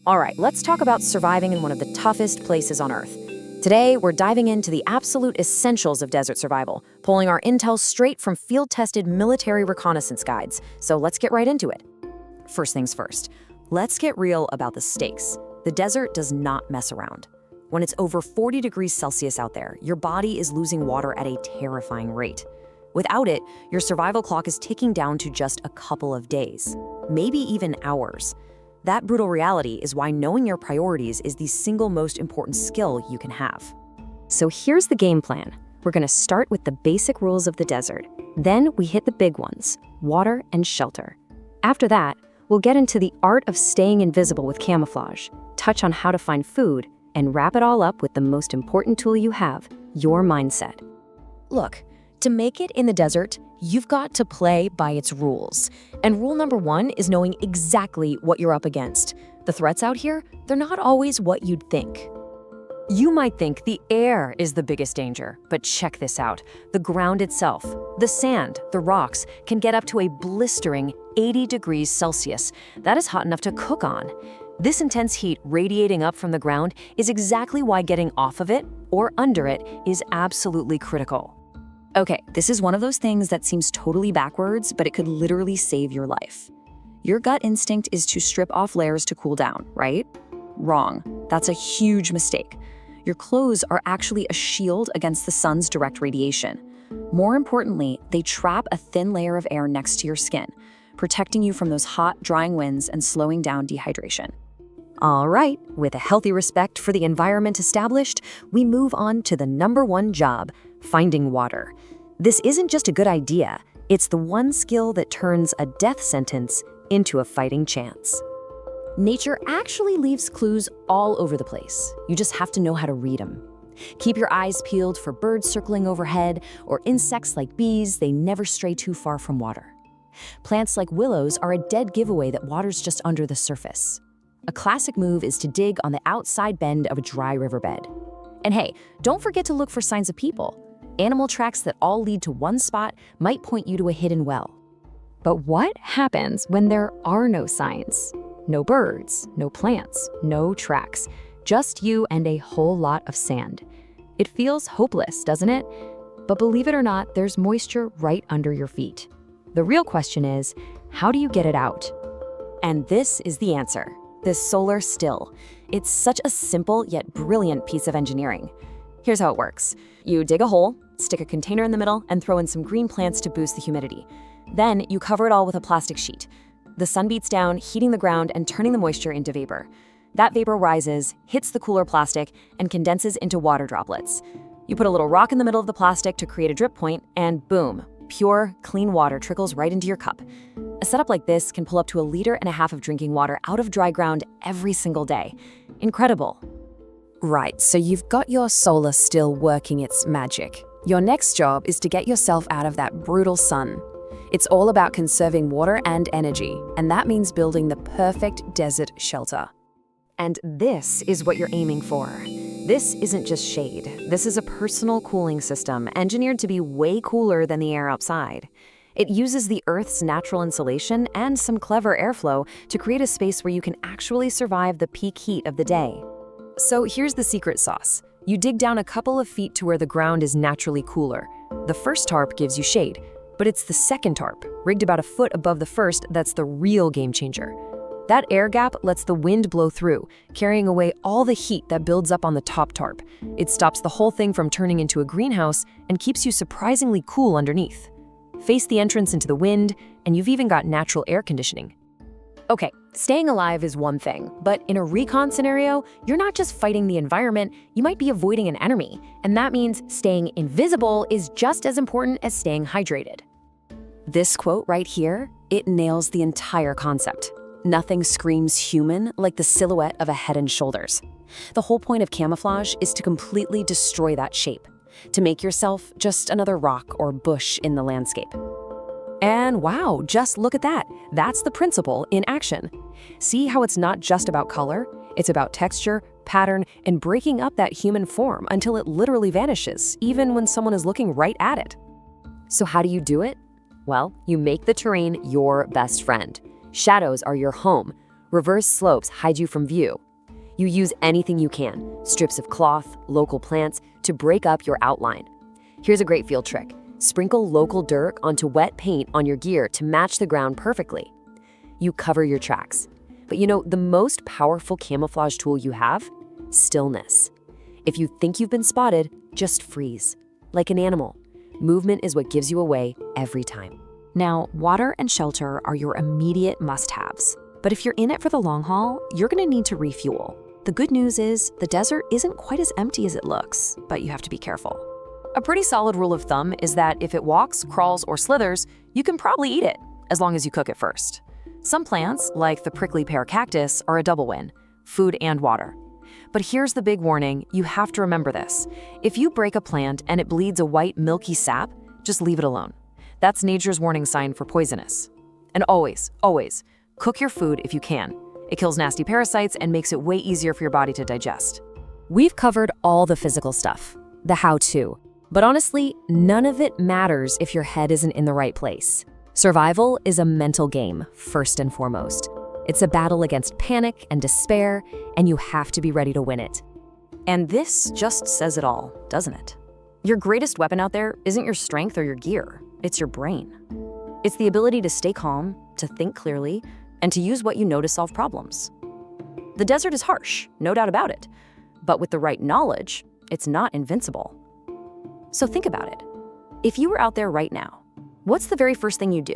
All right, let's talk about surviving in one of the toughest places on Earth. Today, we're diving into the absolute essentials of desert survival, pulling our intel straight from field-tested military reconnaissance guides. So let's get right into it. First things first, let's get real about the stakes. The desert does not mess around. When it's over 40 degrees Celsius out there, your body is losing water at a terrifying rate. Without it, your survival clock is ticking down to just a couple of days, maybe even hours. That brutal reality is why knowing your priorities is the single most important skill you can have. So here's the game plan. We're going to start with the basic rules of the desert. Then we hit the big ones, water and shelter. After that, we'll get into the art of staying invisible with camouflage, touch on how to find food, and wrap it all up with the most important tool you have, your mindset. Look, to make it in the desert, you've got to play by its rules. And rule number one is knowing exactly what you're up against. The threats out here, they're not always what you'd think. You might think the air is the biggest danger, but check this out. The ground itself, the sand, the rocks, can get up to a blistering 80 degrees Celsius. That is hot enough to cook on. This intense heat radiating up from the ground is exactly why getting off of it or under it is absolutely critical. Okay, this is one of those things that seems totally backwards, but it could literally save your life. Your gut instinct is to strip off layers to cool down, right? Wrong. That's a huge mistake. Your clothes are actually a shield against the sun's direct radiation. More importantly, they trap a thin layer of air next to your skin, protecting you from those hot, drying winds and slowing down dehydration. All right, with a healthy respect for the environment established, we move on to the number one job, finding water. This isn't just a good idea, it's the one skill that turns a death sentence into a fighting chance. Nature actually leaves clues all over the place. You just have to know how to read them. Keep your eyes peeled for birds circling overhead or insects like bees, they never stray too far from water. Plants like willows are a dead giveaway that water's just under the surface. A classic move is to dig on the outside bend of a dry riverbed. And hey, don't forget to look for signs of people. Animal tracks that all lead to one spot might point you to a hidden well. But what happens when there are no signs? No birds, no plants, no tracks, just you and a whole lot of sand. It feels hopeless, doesn't it? But believe it or not, there's moisture right under your feet. The real question is, how do you get it out? And this is the answer. This solar still. It's such a simple yet brilliant piece of engineering. Here's how it works. You dig a hole, stick a container in the middle, and throw in some green plants to boost the humidity. Then you cover it all with a plastic sheet. The sun beats down, heating the ground and turning the moisture into vapor. That vapor rises, hits the cooler plastic, and condenses into water droplets. You put a little rock in the middle of the plastic to create a drip point, and boom, pure, clean water trickles right into your cup. A setup like this can pull up to 1.5 liters of drinking water out of dry ground every single day. Incredible. Right, so you've got your solar still working its magic. Your next job is to get yourself out of that brutal sun. It's all about conserving water and energy, and that means building the perfect desert shelter. And this is what you're aiming for. This isn't just shade. This is a personal cooling system engineered to be way cooler than the air outside. It uses the Earth's natural insulation and some clever airflow to create a space where you can actually survive the peak heat of the day. So here's the secret sauce. You dig down a couple of feet to where the ground is naturally cooler. The first tarp gives you shade, but it's the second tarp, rigged about 1 foot above the first, that's the real game changer. That air gap lets the wind blow through, carrying away all the heat that builds up on the top tarp. It stops the whole thing from turning into a greenhouse and keeps you surprisingly cool underneath. Face the entrance into the wind, and you've even got natural air conditioning. Okay, staying alive is one thing, but in a recon scenario, you're not just fighting the environment, you might be avoiding an enemy, and that means staying invisible is just as important as staying hydrated. This quote right here, it nails the entire concept. Nothing screams human like the silhouette of a head and shoulders. The whole point of camouflage is to completely destroy that shape, to make yourself just another rock or bush in the landscape. And wow, just look at that. That's the principle in action. See how it's not just about color? It's about texture, pattern, and breaking up that human form until it literally vanishes, even when someone is looking right at it. So how do you do it? Well, you make the terrain your best friend. Shadows are your home. Reverse slopes hide you from view. You use anything you can, strips of cloth, local plants, to break up your outline. Here's a great field trick. Sprinkle local dirt onto wet paint on your gear to match the ground perfectly. You cover your tracks. But the most powerful camouflage tool you have? Stillness. If you think you've been spotted, just freeze. Like an animal. Movement is what gives you away every time. Now, water and shelter are your immediate must-haves. But if you're in it for the long haul, you're going to need to refuel. The good news is the desert isn't quite as empty as it looks, but you have to be careful. A pretty solid rule of thumb is that if it walks, crawls, or slithers, you can probably eat it, as long as you cook it first. Some plants, like the prickly pear cactus, are a double win: food and water. But here's the big warning, you have to remember this. If you break a plant and it bleeds a white, milky sap, just leave it alone. That's nature's warning sign for poisonous. And always, always, cook your food if you can. It kills nasty parasites and makes it way easier for your body to digest. We've covered all the physical stuff, the how-to. But honestly, none of it matters if your head isn't in the right place. Survival is a mental game, first and foremost. It's a battle against panic and despair, and you have to be ready to win it. And this just says it all, doesn't it? Your greatest weapon out there isn't your strength or your gear, it's your brain. It's the ability to stay calm, to think clearly, and to use what you know to solve problems. The desert is harsh, no doubt about it. But with the right knowledge, it's not invincible. So think about it. If you were out there right now, what's the very first thing you do?